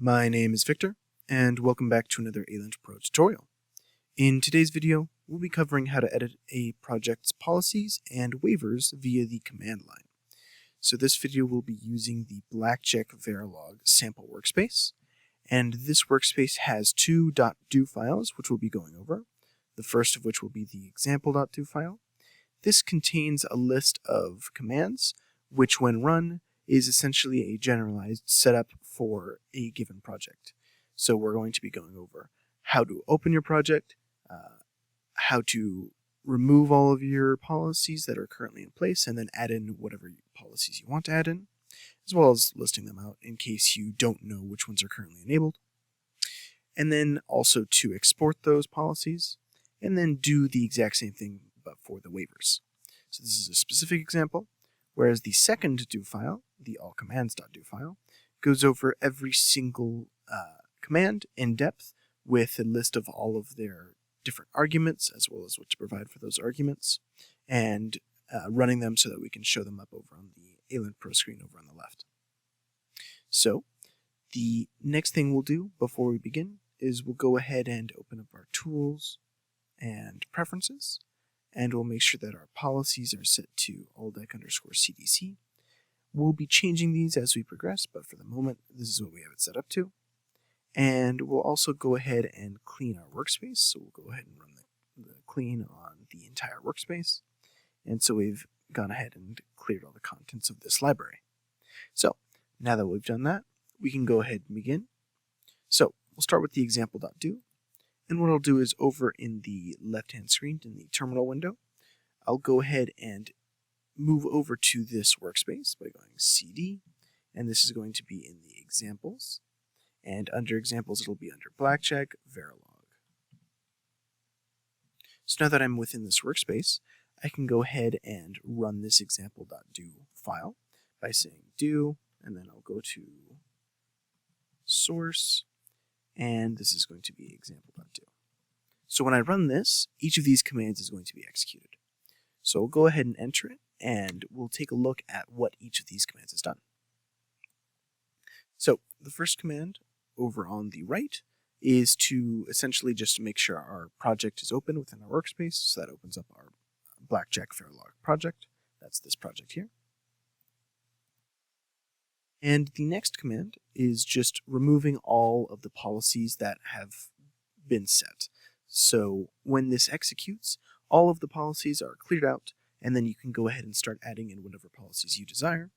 My name is Victor, and welcome back to another ALINT-PRO tutorial. In today's video, we'll be covering how to edit a project's policies and waivers via the command line. So this video will be using the Blackjack Verilog sample workspace, and this workspace has two .do files which we'll be going over, the first of which will be the example.do file. This contains a list of commands, which when run is essentially a generalized setup for a given project. So we're going to be going over how to open your project, how to remove all of your policies that are currently in place, and then add in whatever policies you want to add in, as well as listing them out in case you don't know which ones are currently enabled. And then also to export those policies, and then do the exact same thing but for the waivers. So this is a specific example, whereas the second do file, the allcommands.do file, goes over every single command in depth with a list of all of their different arguments as well as what to provide for those arguments, and running them so that we can show them up over on the ALINT-PRO screen over on the left. So the next thing we'll do before we begin is we'll go ahead and open up our tools and preferences, and we'll make sure that our policies are set to ALDEC_CDC. We'll be changing these as we progress, but for the moment, this is what we have it set up to. And we'll also go ahead and clean our workspace. So we'll go ahead and run the clean on the entire workspace. And so we've gone ahead and cleared all the contents of this library. So now that we've done that, we can go ahead and begin. So we'll start with the example.do. And what I'll do is over in the left-hand screen in the terminal window, I'll go ahead and move over to this workspace by going CD, and this is going to be in the examples. And under examples, it'll be under Blackjack Verilog. So now that I'm within this workspace, I can go ahead and run this example.do file by saying do, and then I'll go to source, and this is going to be example.do. So when I run this, each of these commands is going to be executed. So we'll go ahead and enter it, and we'll take a look at what each of these commands has done. So the first command over on the right is to essentially just make sure our project is open within our workspace. So that opens up our Blackjack Verilog project. That's this project here. And the next command is just removing all of the policies that have been set. So when this executes, all of the policies are cleared out, and then you can go ahead and start adding in whatever policies you desire.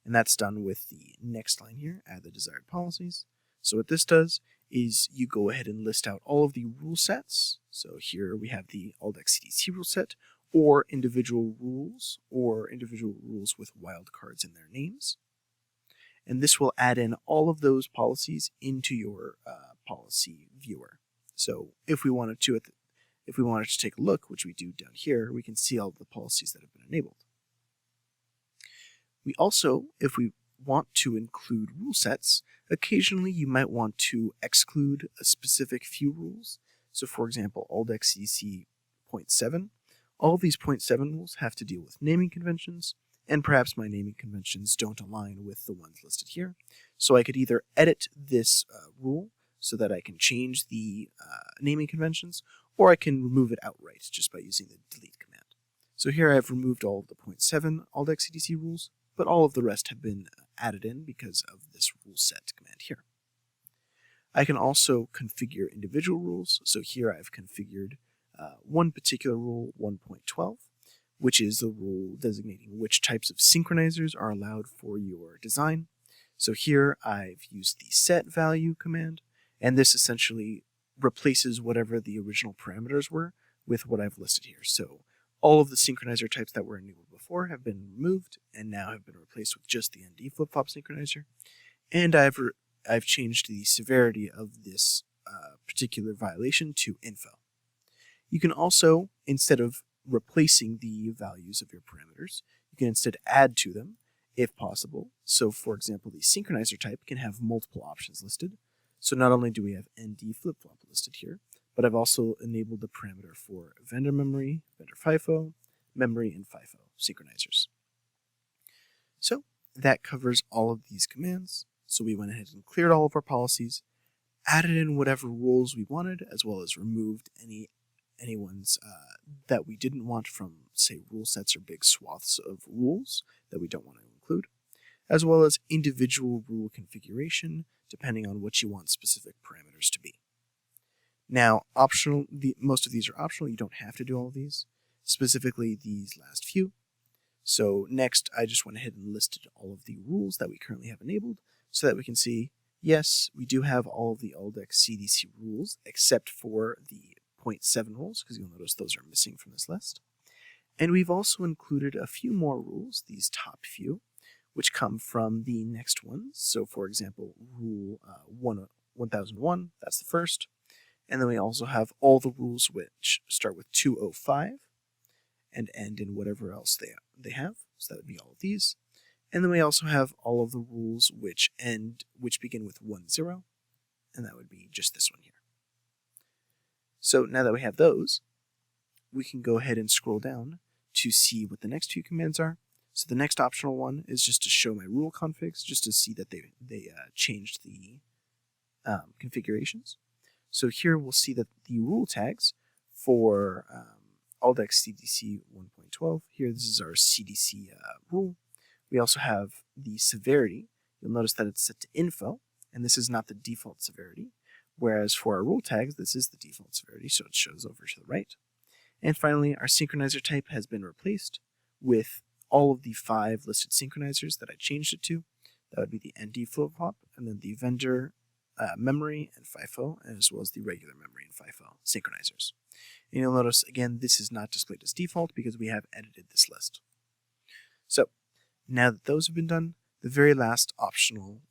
And that's done with the next line here, add the desired policies. So what this does is you go ahead and list out all of the rule sets. So here we have the ALDEC-CDC rule set, or individual rules with wildcards in their names. And this will add in all of those policies into your policy viewer. So if we wanted to take a look, which we do down here, we can see all of the policies that have been enabled. We also, if we want to include rule sets, occasionally you might want to exclude a specific few rules. So for example, ALDEC-CDC 0.7, all of these 0.7 rules have to deal with naming conventions, and perhaps my naming conventions don't align with the ones listed here. So I could either edit this rule so that I can change the naming conventions, or I can remove it outright just by using the delete command. So here I've removed all of the 0.7 ALDEC-CDC rules, but all of the rest have been added in because of this rule set command here. I can also configure individual rules. So here I've configured one particular rule, 1.12, which is the rule designating which types of synchronizers are allowed for your design. So here I've used the set value command, and this essentially replaces whatever the original parameters were with what I've listed here. So all of the synchronizer types that were enabled before have been removed and now have been replaced with just the ND flip-flop synchronizer. And I've changed the severity of this particular violation to info. You can also, instead of replacing the values of your parameters, you can instead add to them if possible. So for example, the synchronizer type can have multiple options listed. So not only do we have ND flip-flop listed here, but I've also enabled the parameter for vendor memory, vendor FIFO, memory, and FIFO synchronizers. So that covers all of these commands. So we went ahead and cleared all of our policies, added in whatever rules we wanted, as well as removed any ones that we didn't want from, say, rule sets or big swaths of rules that we don't want to include, as well as individual rule configuration, depending on what you want specific parameters to be. Now, optional, most of these are optional. You don't have to do all of these, specifically these last few. So next, I just went ahead and listed all of the rules that we currently have enabled so that we can see, yes, we do have all of the ALDEX CDC rules, except for the 0.7 rules, because you'll notice those are missing from this list. And we've also included a few more rules, these top few, which come from the next ones. So for example, rule 1001, that's the first. And then we also have all the rules which start with 205 and end in whatever else they have. So that would be all of these. And then we also have all of the rules which begin with 10, and that would be just this one here. So now that we have those, we can go ahead and scroll down to see what the next few commands are. So the next optional one is just to show my rule configs, just to see that they changed the configurations. So here we'll see that the rule tags for ALDEX CDC 1.12, here this is our CDC rule. We also have the severity. You'll notice that it's set to info, and this is not the default severity. Whereas for our rule tags, this is the default severity, so it shows over to the right. And finally, our synchronizer type has been replaced with all of the 5 listed synchronizers that I changed it to. That would be the ND flip-flop, and then the vendor memory and FIFO, as well as the regular memory and FIFO synchronizers. And you'll notice, again, this is not displayed as default because we have edited this list. So now that those have been done, the very last optional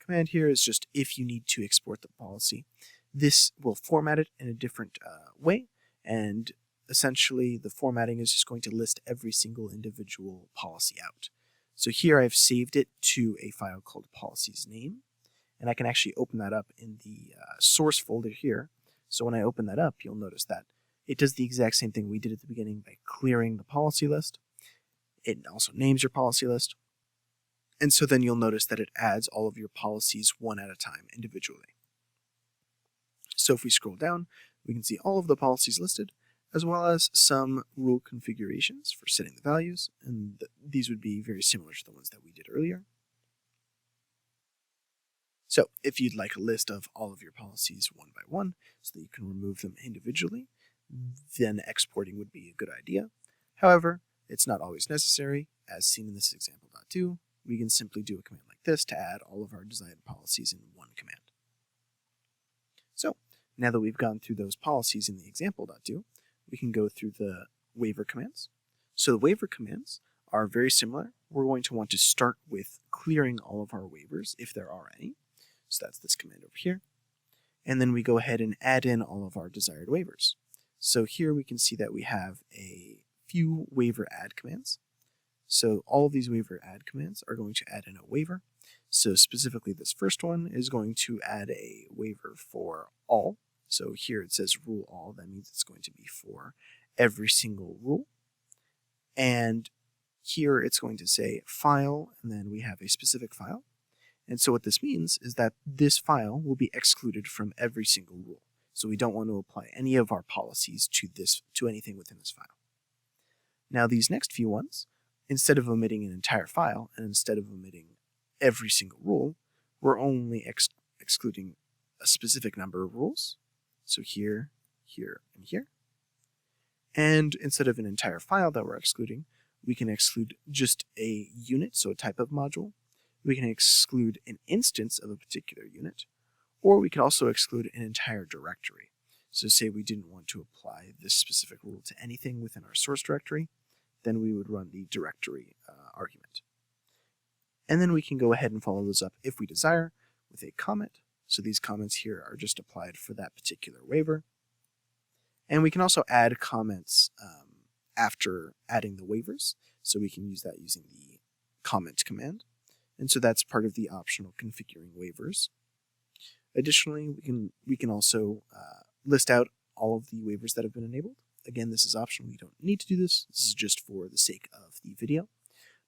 command here is just if you need to export the policy. This will format it in a different way, and essentially the formatting is just going to list every single individual policy out. So here I've saved it to a file called policies name, and I can actually open that up in the source folder here. So when I open that up, you'll notice that it does the exact same thing we did at the beginning by clearing the policy list. It also names your policy list. And so then you'll notice that it adds all of your policies one at a time individually. So if we scroll down, we can see all of the policies listed, as well as some rule configurations for setting the values, and these would be very similar to the ones that we did earlier. So if you'd like a list of all of your policies one by one, so that you can remove them individually, then exporting would be a good idea. However, it's not always necessary. As seen in this example.do, we can simply do a command like this to add all of our desired policies in one command. So now that we've gone through those policies in the example.do, we can go through the waiver commands. So the waiver commands are very similar. We're going to want to start with clearing all of our waivers, if there are any. So that's this command over here. And then we go ahead and add in all of our desired waivers. So here we can see that we have a few waiver add commands. So all of these waiver add commands are going to add in a waiver. So specifically this first one is going to add a waiver for all. So here it says rule all. That means it's going to be for every single rule. And here it's going to say file, and then we have a specific file. And so what this means is that this file will be excluded from every single rule. So we don't want to apply any of our policies to anything within this file. Now these next few ones, instead of omitting an entire file and instead of omitting every single rule, we're only excluding a specific number of rules. So here, here, and here. And instead of an entire file that we're excluding, we can exclude just a unit, so a type of module. We can exclude an instance of a particular unit, or we could also exclude an entire directory. So say we didn't want to apply this specific rule to anything within our source directory, then we would run the directory argument. And then we can go ahead and follow those up if we desire with a comment. So these comments here are just applied for that particular waiver. And we can also add comments after adding the waivers. So we can use that using the comment command. And so that's part of the optional configuring waivers. Additionally, we can also list out all of the waivers that have been enabled. Again, this is optional. You don't need to do this. This is just for the sake of the video.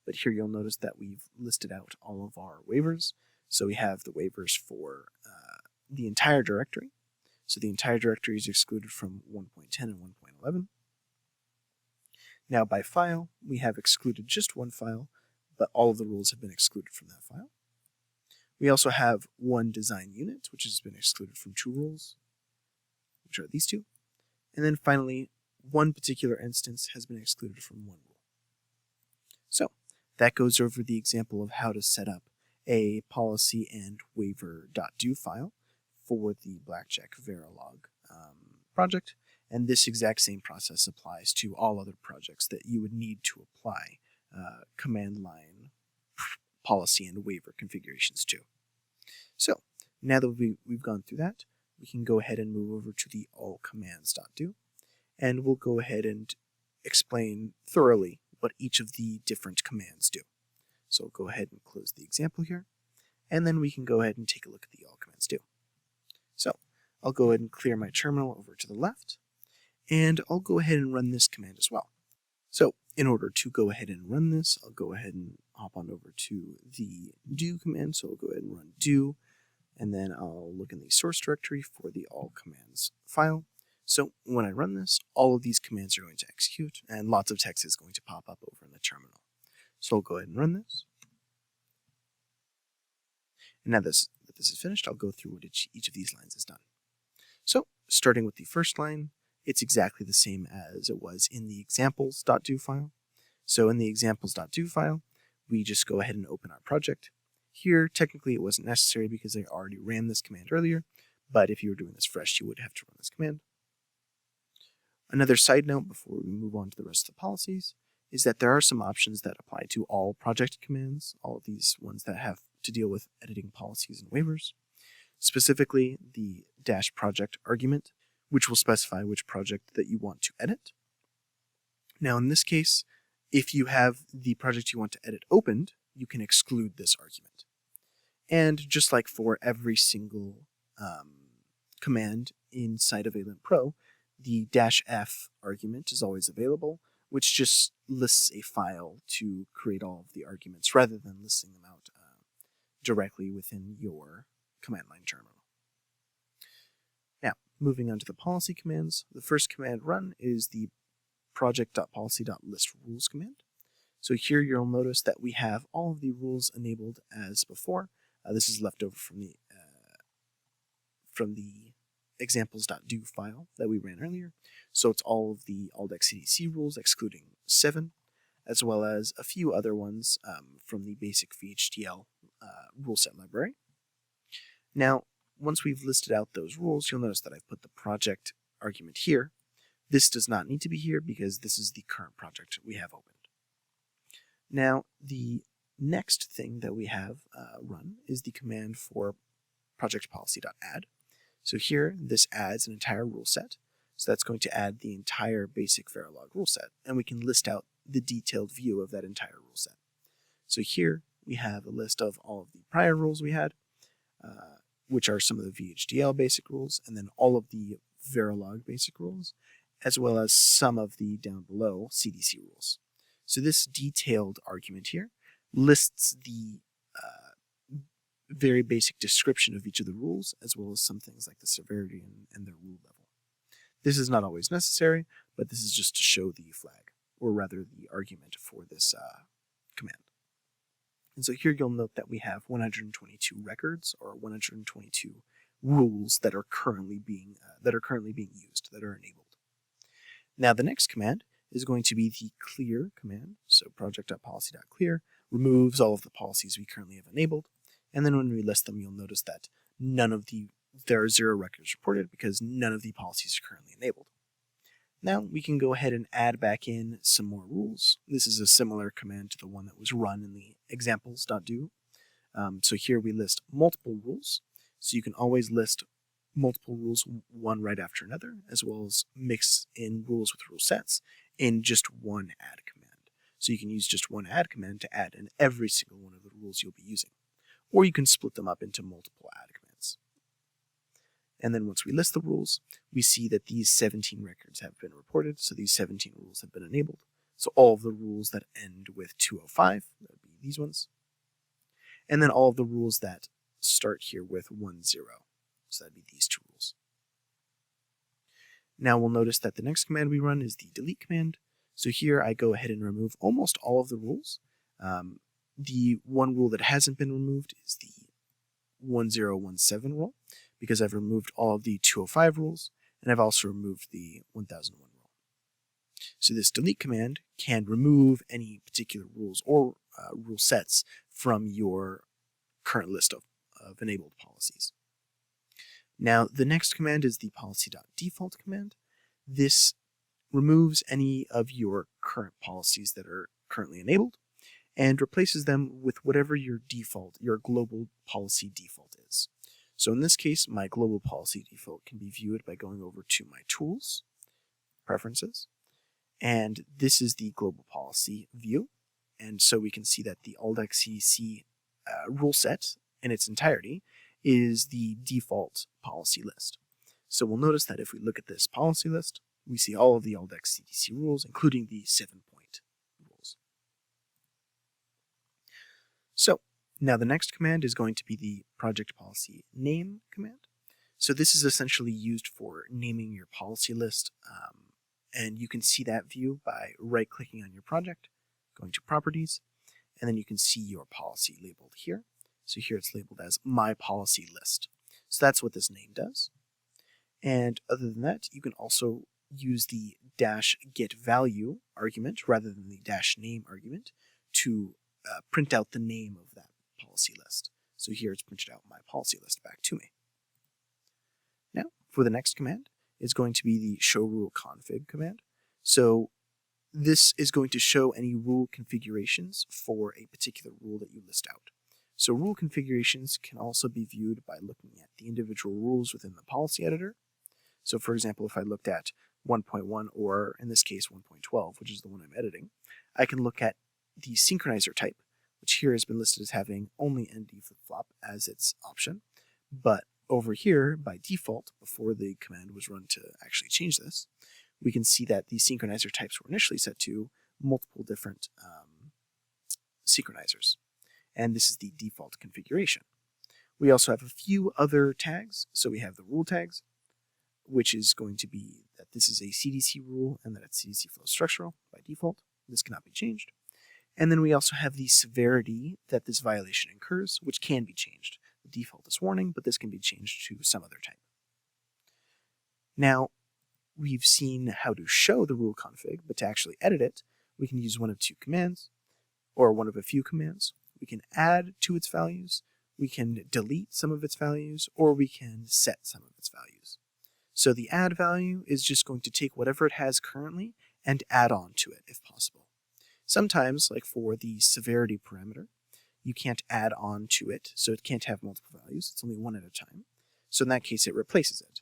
But here you'll notice that we've listed out all of our waivers. So we have the waivers for the entire directory. So the entire directory is excluded from 1.10 and 1.11. Now by file, we have excluded just one file, but all of the rules have been excluded from that file. We also have one design unit, which has been excluded from 2 rules, which are these two. And then finally, one particular instance has been excluded from 1 rule. So that goes over the example of how to set up a policy and waiver.do file for the Blackjack Verilog project. And this exact same process applies to all other projects that you would need to apply command line policy and waiver configurations to. So now that we've gone through that, we can go ahead and move over to the allcommands.do, and we'll go ahead and explain thoroughly what each of the different commands do. So I'll go ahead and close the example here, and then we can go ahead and take a look at the allcommands.do. So I'll go ahead and clear my terminal over to the left, and I'll go ahead and run this command as well. So in order to go ahead and run this, I'll go ahead and hop on over to the do command. So I'll go ahead and run do, and then I'll look in the source directory for the all commands file. So when I run this, all of these commands are going to execute, and lots of text is going to pop up over in the terminal. So I'll go ahead and run this. And now that this is finished, I'll go through what each of these lines is done. So starting with the first line, it's exactly the same as it was in the examples.do file. So in the examples.do file, we just go ahead and open our project. Here, technically it wasn't necessary because I already ran this command earlier, but if you were doing this fresh, you would have to run this command. Another side note before we move on to the rest of the policies is that there are some options that apply to all project commands, all of these ones that have to deal with editing policies and waivers. Specifically, the -project argument, which will specify which project that you want to edit. Now in this case, if you have the project you want to edit opened, you can exclude this argument. And just like for every single command inside of ALINT-PRO, the -f argument is always available, which just lists a file to create all of the arguments rather than listing them out directly within your command line terminal. Now, moving on to the policy commands, the first command run is the project.policy.list_rules command. So here you'll notice that we have all of the rules enabled as before. This is left over from the examples.do file that we ran earlier. So it's all of the ALDEX-CDC rules excluding 7, as well as a few other ones from the basic VHDL rule set library. Now, once we've listed out those rules, you'll notice that I've put the project argument here. This does not need to be here because this is the current project we have opened. Now, the next thing that we have run is the command for project.policy.add. So here, this adds an entire rule set. So that's going to add the entire basic Verilog rule set, and we can list out the detailed view of that entire rule set. So here, we have a list of all of the prior rules we had, which are some of the VHDL basic rules, and then all of the Verilog basic rules, as well as some of the down below CDC rules. So this detailed argument here lists the very basic description of each of the rules, as well as some things like the severity and their rule level. This is not always necessary, but this is just to show the flag, or rather the argument for this command. And so here you'll note that we have 122 records, or 122 rules that are currently being used, that are enabled. Now the next command is going to be the clear command. So project.policy.clear removes all of the policies we currently have enabled. And then when we list them, you'll notice that there are 0 records reported because none of the policies are currently enabled. Now we can go ahead and add back in some more rules. This is a similar command to the one that was run in the examples.do. So here we list multiple rules. So you can always list multiple rules one right after another, as well as mix in rules with rule sets in just one add command. So you can use just one add command to add in every single one of the rules you'll be using. Or you can split them up into multiple add commands. And then once we list the rules, we see that these 17 records have been reported, so these 17 rules have been enabled. So all of the rules that end with 205, that would be these ones. And then all of the rules that start here with 1, 0. So that'd be these two rules. Now we'll notice that the next command we run is the delete command. So here I go ahead and remove almost all of the rules. The one rule that hasn't been removed is the 1017 rule, because I've removed all of the 205 rules, and I've also removed the 1001 rule. So this delete command can remove any particular rules or rule sets from your current list of enabled policies. Now the next command is the policy.default command. This removes any of your current policies that are currently enabled and replaces them with whatever your global policy default is. So in this case, my global policy default can be viewed by going over to my Tools, Preferences, and this is the global policy view. And so we can see that the ALINT-CDC rule set in its entirety is the default policy list. So we'll notice that if we look at this policy list, we see all of the ALINT-CDC rules, including the 7-point rules. So now the next command is going to be the project policy name command. So this is essentially used for naming your policy list, and you can see that view by right-clicking on your project, going to Properties, and then you can see your policy labeled here. So here it's labeled as My Policy List. So that's what this name does. And other than that, you can also use the -getValue argument rather than the -name argument to print out the name of that policy list. So here it's printed out my policy list back to me. Now, for the next command, it's going to be the show rule config command. So this is going to show any rule configurations for a particular rule that you list out. So rule configurations can also be viewed by looking at the individual rules within the policy editor. So for example, if I looked at 1.1, or in this case 1.12, which is the one I'm editing, I can look at the synchronizer type, which here has been listed as having only ND flip-flop as its option. But over here, by default, before the command was run to actually change this, we can see that the synchronizer types were initially set to multiple different synchronizers. And this is the default configuration. We also have a few other tags. So we have the rule tags, which is going to be that this is a CDC rule and that it's CDC flow structural by default. This cannot be changed. And then we also have the severity that this violation incurs, which can be changed. The default is warning, but this can be changed to some other type. Now, we've seen how to show the rule config, but to actually edit it, we can use one of two commands, or one of a few commands. We can add to its values, we can delete some of its values, or we can set some of its values. So the add value is just going to take whatever it has currently and add on to it if possible. Sometimes, like for the severity parameter, you can't add on to it, so it can't have multiple values. It's only one at a time. So in that case, it replaces it.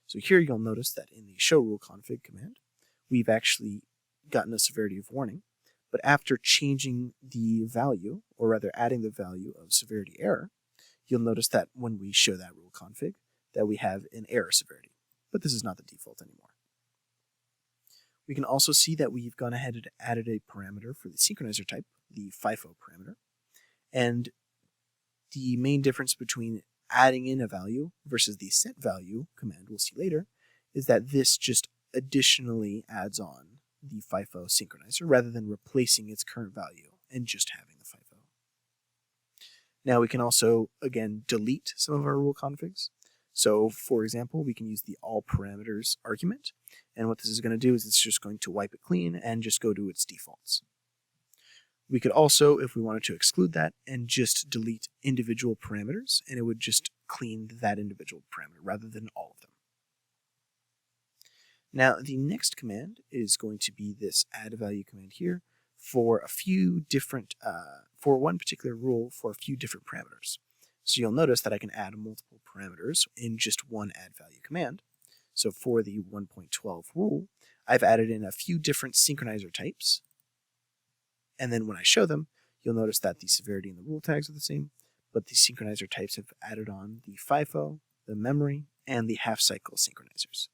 So here you'll notice that in the show rule config command, we've actually gotten a severity of warning. But after changing the value, or rather adding the value of severity error, you'll notice that when we show that rule config, that we have an error severity. But this is not the default anymore. We can also see that we've gone ahead and added a parameter for the synchronizer type, the FIFO parameter. And the main difference between adding in a value versus the set value command we'll see later is that this just additionally adds on the FIFO synchronizer rather than replacing its current value and just having the FIFO. Now we can also, again, delete some of our rule configs. So for example, we can use the all parameters argument. And what this is going to do is it's just going to wipe it clean and just go to its defaults. We could also, if we wanted to exclude that, and just delete individual parameters, and it would just clean that individual parameter rather than all of them. Now, the next command is going to be this add value command here for a few different, for one particular rule for a few different parameters. So you'll notice that I can add multiple parameters in just one add value command. So for the 1.12 rule, I've added in a few different synchronizer types. And then when I show them, you'll notice that the severity and the rule tags are the same, but the synchronizer types have added on the FIFO, the memory, and the half-cycle synchronizers.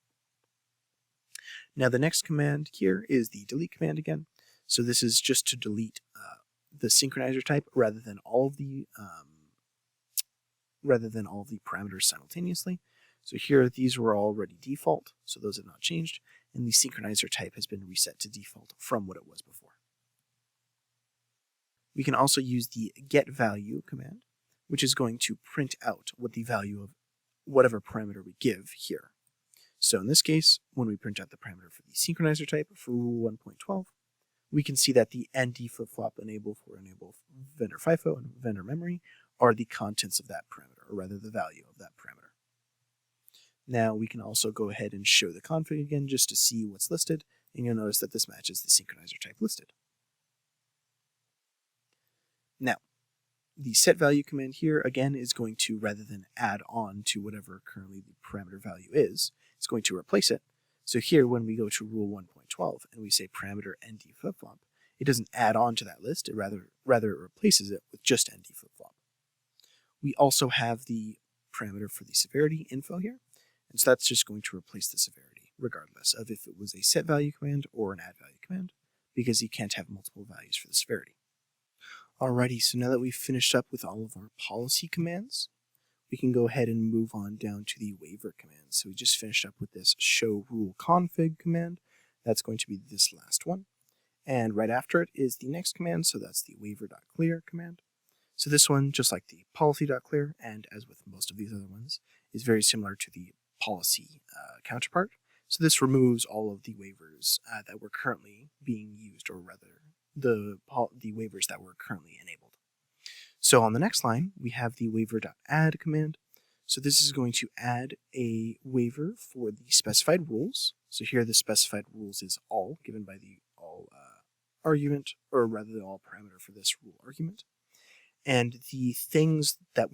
Now the next command here is the delete command again. So this is just to delete the synchronizer type rather than all of the rather than all of the parameters simultaneously. So here, these were already default, so those have not changed, and the synchronizer type has been reset to default from what it was before. We can also use the getValue command, which is going to print out what the value of whatever parameter we give here. So in this case, when we print out the parameter for the synchronizer type for rule 1.12, we can see that the ND flip-flop enable vendor FIFO and vendor memory are the contents of that parameter, or rather the value of that parameter. Now we can also go ahead and show the config again just to see what's listed, and you'll notice that this matches the synchronizer type listed. Now, the setValue command here, again, is going to, rather than add on to whatever currently the parameter value is, it's going to replace it. So here, when we go to rule 1.12 and we say parameter ND flip-flop, it doesn't add on to that list, it rather it replaces it with just ND flip-flop. We also have the parameter for the severity info here, and so that's just going to replace the severity, regardless of if it was a setValue command or an addValue command, because you can't have multiple values for the severity. Alrighty, so now that we've finished up with all of our policy commands, we can go ahead and move on down to the waiver commands. So we just finished up with this show rule config command. That's going to be this last one. And right after it is the next command, so that's the waiver.clear command. So this one, just like the policy.clear, and as with most of these other ones, is very similar to the policy counterpart. So this removes all of the waivers that were currently being used, or rather, the waivers that were currently enabled. So on the next line, we have the waiver.add command. So this is going to add a waiver for the specified rules. So here the specified rules is all, given by the all argument, or rather the all parameter for this rule argument. And the things that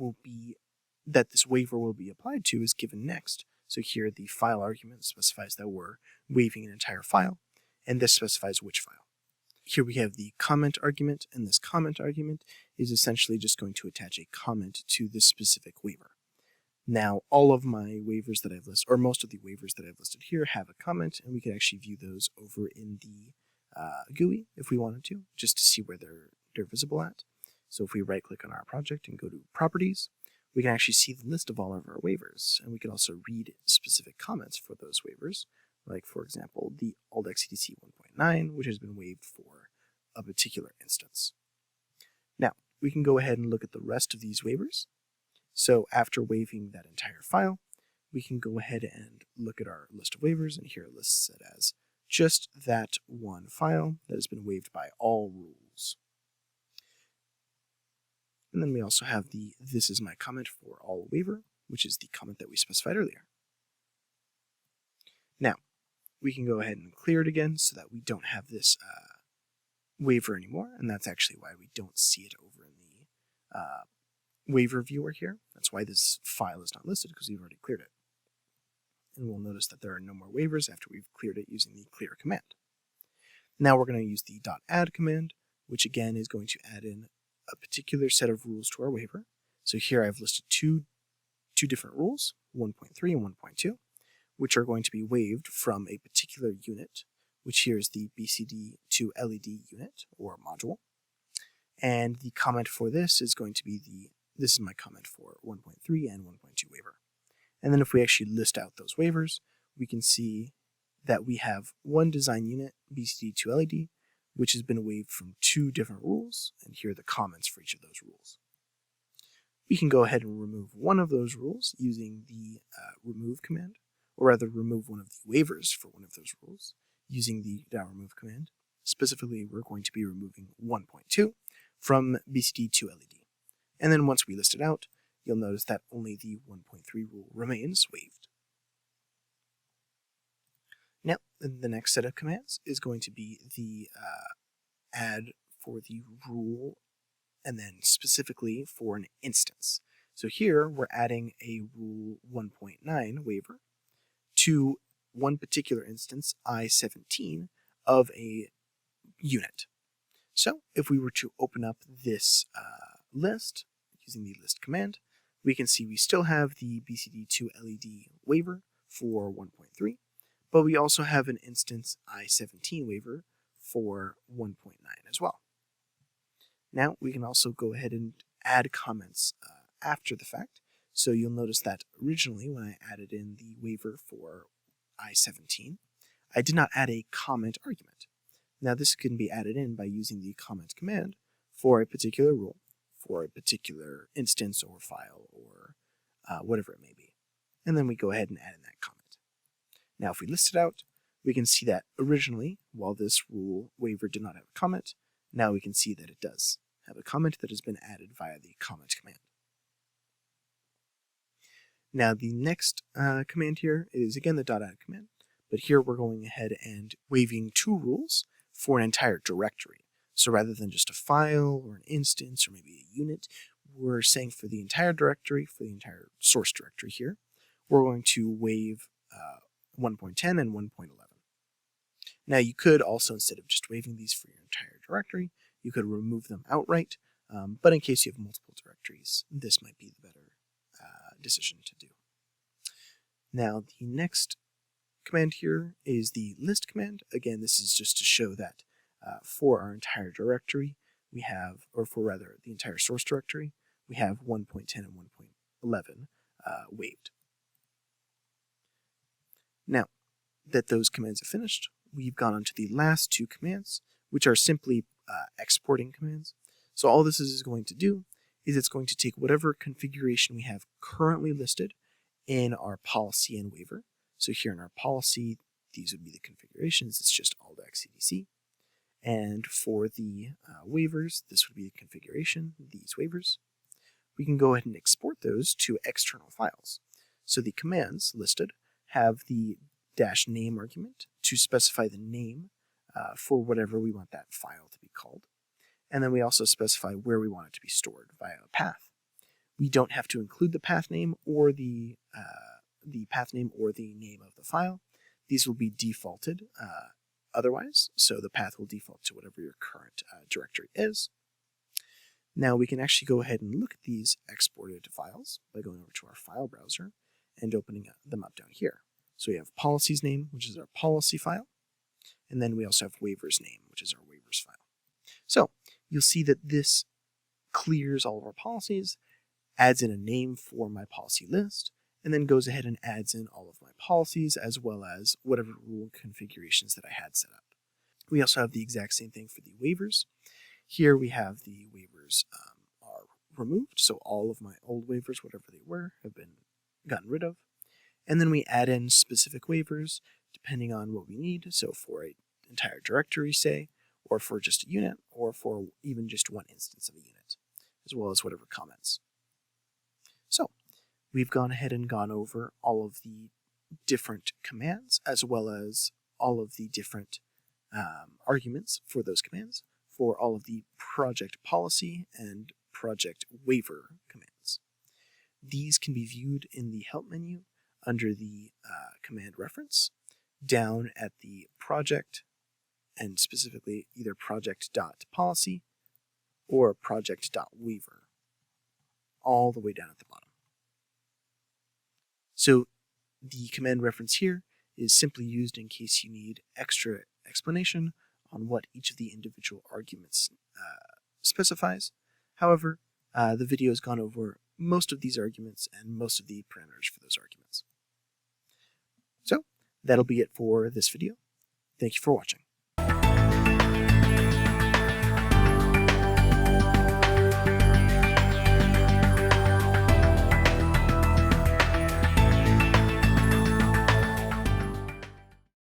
this waiver will be applied to is given next. So here the file argument specifies that we're waiving an entire file, and this specifies which file. Here we have the comment argument, and this comment argument is essentially just going to attach a comment to this specific waiver. Now, all of my waivers that I've listed, or most of the waivers that I've listed here, have a comment, and we can actually view those over in the GUI if we wanted to, just to see where they're visible at. So if we right-click on our project and go to Properties, we can actually see the list of all of our waivers, and we can also read specific comments for those waivers, like, for example, the ALT-XCDC 1.9, which has been waived for a particular instance. Now, we can go ahead and look at the rest of these waivers. So after waiving that entire file, we can go ahead and look at our list of waivers, and here it lists it as just that one file that has been waived by all rules. And then we also have the "this is my comment for all" waiver, which is the comment that we specified earlier. Now, we can go ahead and clear it again so that we don't have this waiver anymore, and that's actually why we don't see it over in the waiver viewer here. That's why this file is not listed, because we've already cleared it. And we'll notice that there are no more waivers after we've cleared it using the clear command. Now we're going to use the .add command, which again is going to add in a particular set of rules to our waiver. So here I've listed two different rules, 1.3 and 1.2, which are going to be waived from a particular unit, which here is the BCD2LED unit or module. And the comment for this is going to be this is my comment for 1.3 and 1.2 waiver. And then if we actually list out those waivers, we can see that we have one design unit, BCD2LED, which has been waived from two different rules, and here are the comments for each of those rules. We can go ahead and remove one of those rules using the remove command, or rather remove one of the waivers for one of those rules using the .remove command. Specifically, we're going to be removing 1.2 from BCD2LED. And then once we list it out, you'll notice that only the 1.3 rule remains waived. Now, the next set of commands is going to be the add for the rule, and then specifically for an instance. So here we're adding a rule 1.9 waiver to one particular instance, I-17, of a unit. So if we were to open up this list using the list command, we can see we still have the BCD2LED waiver for 1.3, but we also have an instance I-17 waiver for 1.9 as well. Now we can also go ahead and add comments after the fact. So you'll notice that originally when I added in the waiver for I-17, I did not add a comment argument. Now this can be added in by using the comment command for a particular rule, for a particular instance or file or whatever it may be. And then we go ahead and add in that comment. Now if we list it out, we can see that originally, while this rule waiver did not have a comment, now we can see that it does have a comment that has been added via the comment command. Now the next command here is again the .add command, but here we're going ahead and waiving two rules for an entire directory. So rather than just a file or an instance or maybe a unit, we're saying for the entire directory, for the entire source directory here, we're going to waive 1.10 and 1.11. Now you could also, instead of just waiving these for your entire directory, you could remove them outright, but in case you have multiple directories, this might be the better decision to do. Now the next command here is the list command. Again, this is just to show that for our entire directory, we have, or for rather the entire source directory, we have 1.10 and 1.11 waived. Now that those commands have finished, we've gone on to the last two commands, which are simply exporting commands. So all this is going to do is it's going to take whatever configuration we have currently listed in our policy and waiver. So here in our policy, these would be the configurations. It's just all.cdc. And for the waivers, this would be the configuration, these waivers. We can go ahead and export those to external files. So the commands listed have the -name argument to specify the name for whatever we want that file to be called. And then we also specify where we want it to be stored via a path. We don't have to include the path name or the path name or the name of the file. These will be defaulted otherwise, so the path will default to whatever your current directory is. Now we can actually go ahead and look at these exported files by going over to our file browser and opening them up down here. So we have policies name, which is our policy file, and then we also have waivers name, which is our waivers file. So you'll see that this clears all of our policies, adds in a name for my policy list, and then goes ahead and adds in all of my policies as well as whatever rule configurations that I had set up. We also have the exact same thing for the waivers. Here we have the waivers are removed, so all of my old waivers, whatever they were, have been gotten rid of. And then we add in specific waivers depending on what we need, so for an entire directory, say, or for just a unit, or for even just one instance of a unit, as well as whatever comments. So we've gone ahead and gone over all of the different commands, as well as all of the different arguments for those commands, for all of the project policy and project waiver commands. These can be viewed in the help menu under the command reference, down at the project, and specifically either project.policy or project.waiver, all the way down at the bottom. So the command reference here is simply used in case you need extra explanation on what each of the individual arguments specifies. However, the video has gone over most of these arguments and most of the parameters for those arguments. So that'll be it for this video. Thank you for watching.